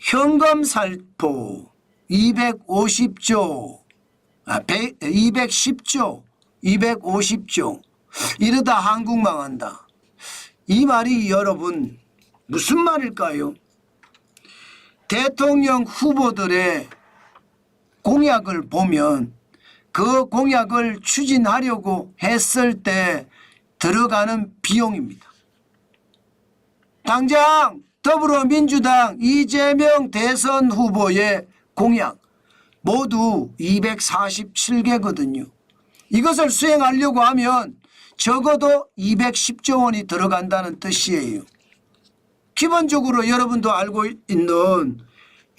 현금 살포 250조, 210조, 250조 이러다 한국 망한다. 이 말이 여러분 무슨 말일까요? 대통령 후보들의 공약을 보면 그 공약을 추진하려고 했을 때 들어가는 비용입니다. 당장 더불어민주당 이재명 대선 후보의 공약 모두 247개거든요. 이것을 수행하려고 하면 적어도 210조 원이 들어간다는 뜻이에요. 기본적으로 여러분도 알고 있는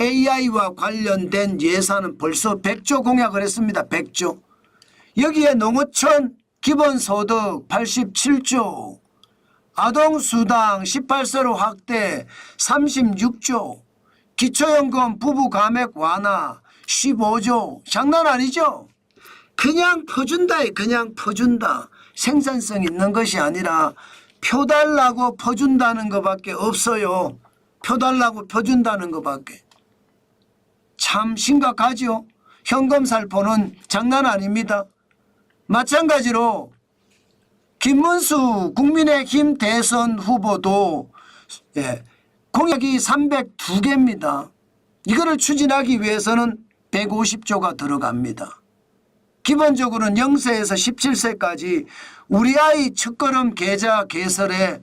AI와 관련된 예산은 벌써 100조 공약을 했습니다. 100조. 여기에 농어촌 기본소득 87조, 아동수당 18세로 확대 36조, 기초연금 부부 감액 완화 15조. 장난 아니죠? 그냥 퍼준다에 그냥 퍼준다. 생산성 있는 것이 아니라 표 달라고 퍼준다는 것밖에 없어요. 표 달라고 퍼준다는 것밖에. 참 심각하죠. 현금 살포는 장난 아닙니다. 마찬가지로 김문수 국민의힘 대선 후보도 공약이 302개입니다. 이거를 추진하기 위해서는 150조가 들어갑니다. 기본적으로는 0세에서 17세까지 우리 아이 첫걸음 계좌 개설에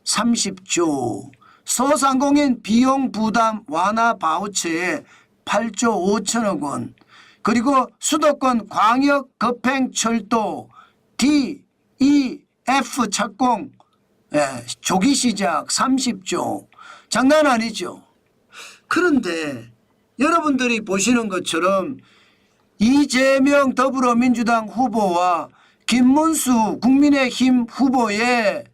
30조, 소상공인 비용 부담 완화 바우처에 8조 5천억 원, 그리고 수도권 광역 급행철도 DEF 착공 조기 시작 30조. 장난 아니죠. 그런데 여러분들이 보시는 것처럼 이재명 더불어민주당 후보와 김문수 국민의힘 후보의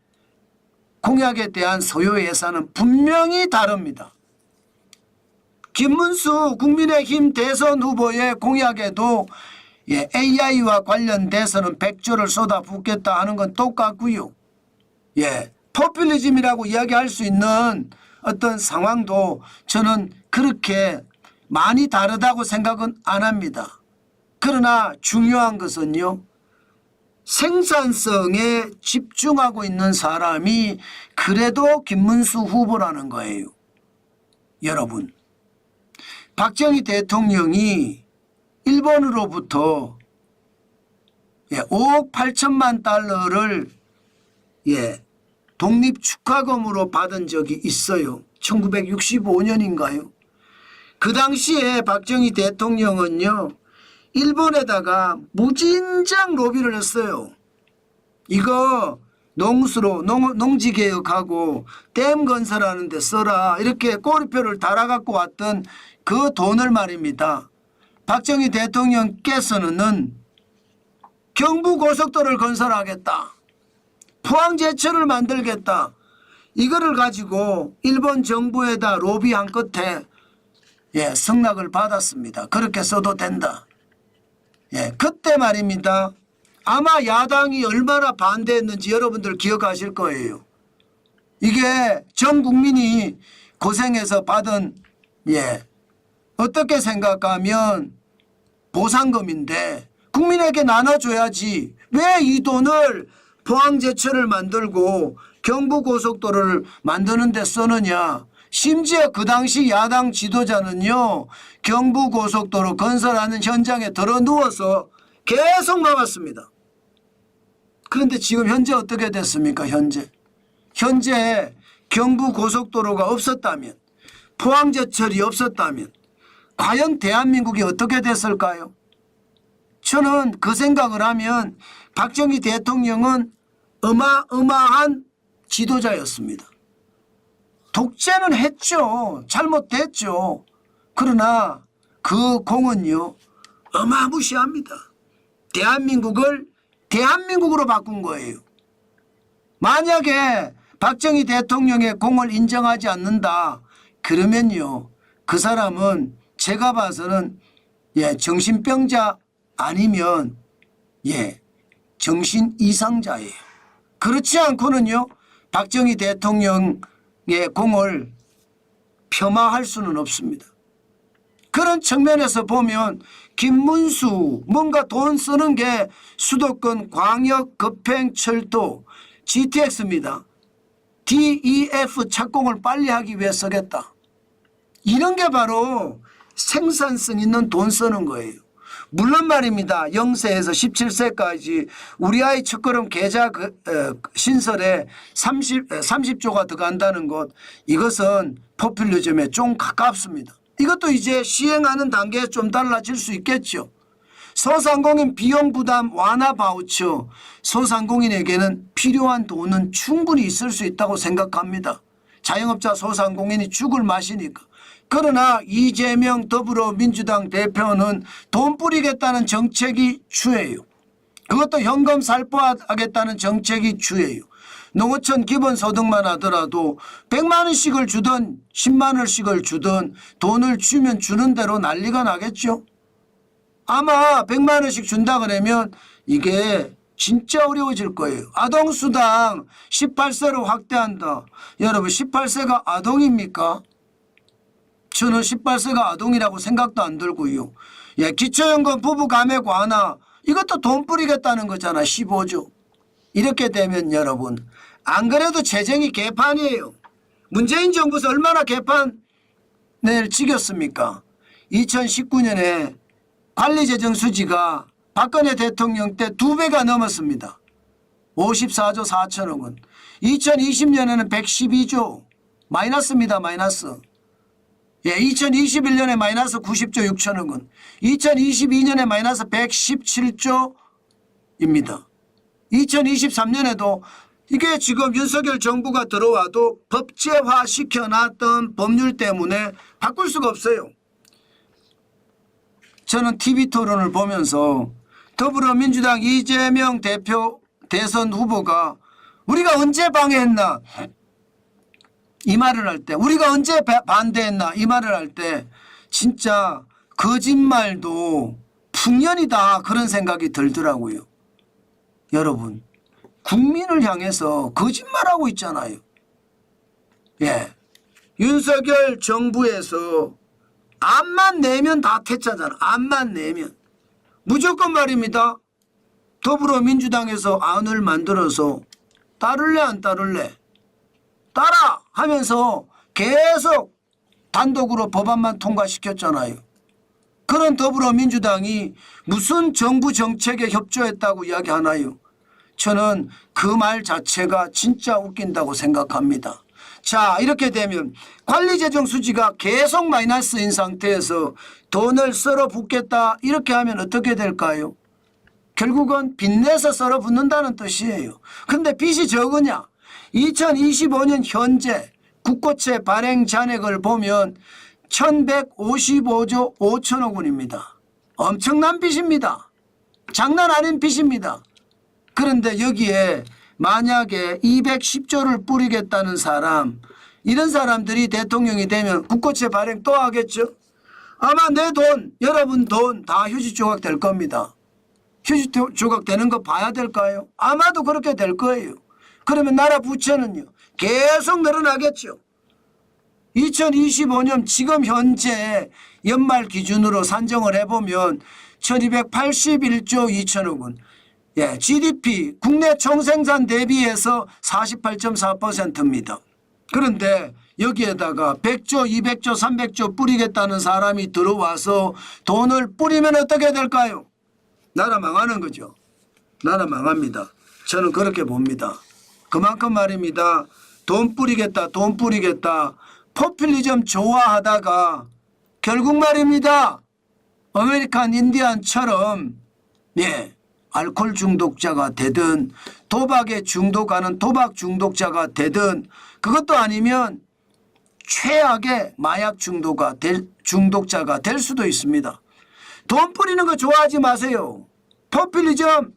공약에 대한 소요 예산은 분명히 다릅니다. 김문수 국민의힘 대선 후보의 공약에도 AI와 관련돼서는 100조를 쏟아붓겠다 하는 건 똑같고요. 포퓰리즘이라고 이야기할 수 있는 어떤 상황도 저는 그렇게 많이 다르다고 생각은 안 합니다. 그러나 중요한 것은요, 생산성에 집중하고 있는 사람이 그래도 김문수 후보라는 거예요. 여러분, 박정희 대통령이 일본으로부터 5억 8천만 달러를 독립 축하금으로 받은 적이 있어요. 1965년인가요? 그 당시에 박정희 대통령은요, 일본에다가 무진장 로비를 했어요. 이거 농수로 농지개혁하고 댐 건설하는 데 써라, 이렇게 꼬리표를 달아갖고 왔던 그 돈을 말입니다. 박정희 대통령께서는 경부고속도로를 건설하겠다, 포항제철을 만들겠다, 이거를 가지고 일본 정부에다 로비한 끝에 승낙을 받았습니다. 그렇게 써도 된다. 그때 말입니다. 아마 야당이 얼마나 반대했는지 여러분들 기억하실 거예요. 이게 전 국민이 고생해서 받은 어떻게 생각하면 보상금인데 국민에게 나눠줘야지 왜 이 돈을 포항제철을 만들고 경부고속도로를 만드는 데 쓰느냐. 심지어 그 당시 야당 지도자는요, 경부고속도로 건설하는 현장에 들어 누워서 계속 막았습니다. 그런데 지금 현재 어떻게 됐습니까? 현재 경부고속도로가 없었다면, 포항제철이 없었다면 과연 대한민국이 어떻게 됐을까요? 저는 그 생각을 하면 박정희 대통령은 어마어마한 지도자였습니다. 독재는 했죠. 잘못됐죠. 그러나 그 공은요, 어마무시합니다. 대한민국을 대한민국으로 바꾼 거예요. 만약에 박정희 대통령의 공을 인정하지 않는다 그러면요, 그 사람은 제가 봐서는 정신병자 아니면 정신 이상자예요. 그렇지 않고는요, 박정희 대통령의 공을 폄하할 수는 없습니다. 그런 측면에서 보면 김문수 뭔가 돈 쓰는 게 수도권 광역급행철도 GTX입니다. DEF 착공을 빨리 하기 위해 쓰겠다. 이런 게 바로 생산성 있는 돈 쓰는 거예요. 물론 말입니다. 0세에서 17세까지 우리 아이 첫걸음 계좌 신설에 30조가 들어간다는 것, 이것은 포퓰리즘에 좀 가깝습니다. 이것도 이제 시행하는 단계에 좀 달라질 수 있겠죠. 소상공인 비용 부담 완화 바우처, 소상공인에게는 필요한 돈은 충분히 있을 수 있다고 생각합니다. 자영업자 소상공인이 죽을 맛이니까. 그러나 이재명 더불어민주당 대표는 돈 뿌리겠다는 정책이 주예요. 그것도 현금 살포하겠다는 정책이 주예요. 농어촌 기본소득만 하더라도 100만 원씩을 주든 10만 원씩을 주든 돈을 주면 주는 대로 난리가 나겠죠. 아마 100만 원씩 준다 그러면 이게 진짜 어려워질 거예요. 아동수당 18세로 확대한다. 여러분 18세가 아동입니까? 저는 18세가 아동이라고 생각도 안 들고요. 예, 기초연금 부부감액 완화, 이것도 돈 뿌리겠다는 거잖아. 15조. 이렇게 되면 여러분, 안 그래도 재정이 개판이에요. 문재인 정부에서 얼마나 개판을 지겼습니까? 2019년에 관리재정 수지가 박근혜 대통령 때 2배가 넘었습니다. 54조 4천억 원. 2020년에는 112조. 마이너스입니다. 마이너스. 예, 2021년에 마이너스 90조 6천억 원. 2022년에 마이너스 117조입니다. 2023년에도 이게 지금 윤석열 정부가 들어와도 법제화 시켜놨던 법률 때문에 바꿀 수가 없어요. 저는 TV토론을 보면서 더불어민주당 이재명 대표 대선 후보가 우리가 언제 방해했나 이 말을 할 때, 우리가 언제 반대했나 이 말을 할 때 진짜 거짓말도 풍년이다 그런 생각이 들더라고요. 여러분, 국민을 향해서 거짓말하고 있잖아요. 예, 윤석열 정부에서 암만 내면 다 퇴짜잖아. 암만 내면. 무조건 말입니다. 더불어민주당에서 안을 만들어서 따를래 안 따를래? 따라 하면서 계속 단독으로 법안만 통과시켰잖아요. 그런 더불어민주당이 무슨 정부 정책에 협조했다고 이야기하나요? 저는 그 말 자체가 진짜 웃긴다고 생각합니다. 자, 이렇게 되면 관리재정 수지가 계속 마이너스인 상태에서 돈을 썰어 붓겠다 이렇게 하면 어떻게 될까요? 결국은 빚내서 썰어 붓는다는 뜻이에요. 근데 빚이 적으냐? 2025년 현재 국고채 발행 잔액을 보면 1155조 5천억 원입니다. 엄청난 빚입니다. 장난 아닌 빚입니다. 그런데 여기에 만약에 210조를 뿌리겠다는 사람, 이런 사람들이 대통령이 되면 국고채 발행 또 하겠죠. 아마 내 돈, 여러분 돈 다 휴지 조각 될 겁니다. 휴지 조각 되는 거 봐야 될까요? 아마도 그렇게 될 거예요. 그러면 나라 부채는요 계속 늘어나겠죠. 2025년 지금 현재 연말 기준으로 산정을 해보면 1281조 2천억 원. 예, GDP 국내 총생산 대비해서 48.4%입니다. 그런데 여기에다가 100조, 200조, 300조 뿌리겠다는 사람이 들어와서 돈을 뿌리면 어떻게 될까요? 나라 망하는 거죠. 나라 망합니다. 저는 그렇게 봅니다. 그만큼 말입니다. 돈 뿌리겠다, 돈 뿌리겠다. 포퓰리즘 좋아하다가 결국 말입니다. 아메리칸 인디안처럼 예, 알코올 중독자가 되든 도박에 중독하는 도박 중독자가 되든 그것도 아니면 최악의 마약 중독자가 될 수도 있습니다. 돈 뿌리는 거 좋아하지 마세요. 포퓰리즘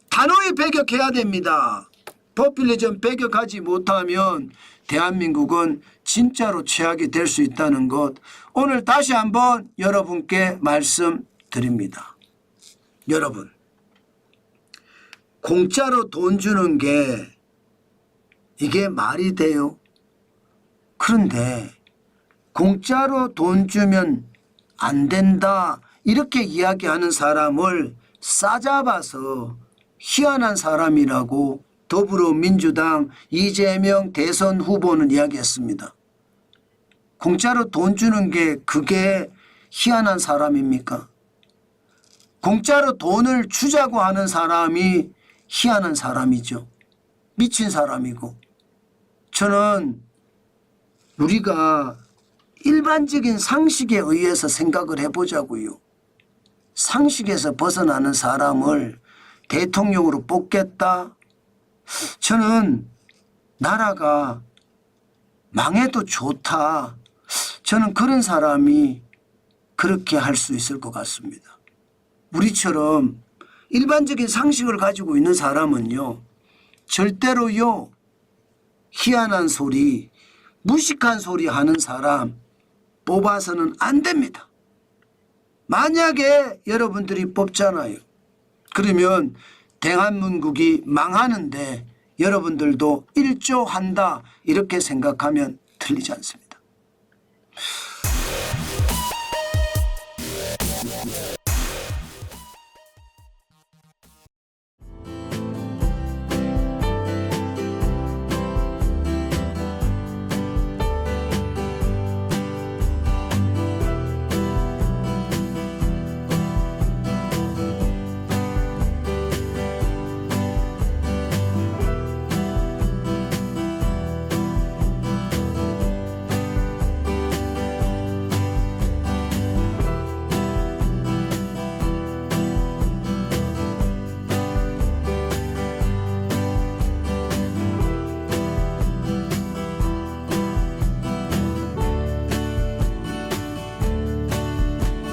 단호히 배격해야 됩니다. 포퓰리즘 배격하지 못하면 대한민국은 진짜로 최악이 될 수 있다는 것 오늘 다시 한번 여러분께 말씀드립니다. 여러분, 공짜로 돈 주는 게 이게 말이 돼요? 그런데 공짜로 돈 주면 안 된다 이렇게 이야기하는 사람을 싸잡아서 희한한 사람이라고 더불어민주당 이재명 대선 후보는 이야기했습니다. 공짜로 돈 주는 게 그게 희한한 사람입니까? 공짜로 돈을 주자고 하는 사람이 희한한 사람이죠. 미친 사람이고. 저는 우리가 일반적인 상식에 의해서 생각을 해보자고요. 상식에서 벗어나는 사람을 대통령으로 뽑겠다? 저는 나라가 망해도 좋다. 저는 그런 사람이 그렇게 할 수 있을 것 같습니다. 우리처럼 일반적인 상식을 가지고 있는 사람은요. 절대로요. 희한한 소리, 무식한 소리 하는 사람 뽑아서는 안 됩니다. 만약에 여러분들이 뽑잖아요. 그러면 대한민국이 망하는데 여러분들도 일조한다 이렇게 생각하면 틀리지 않습니다.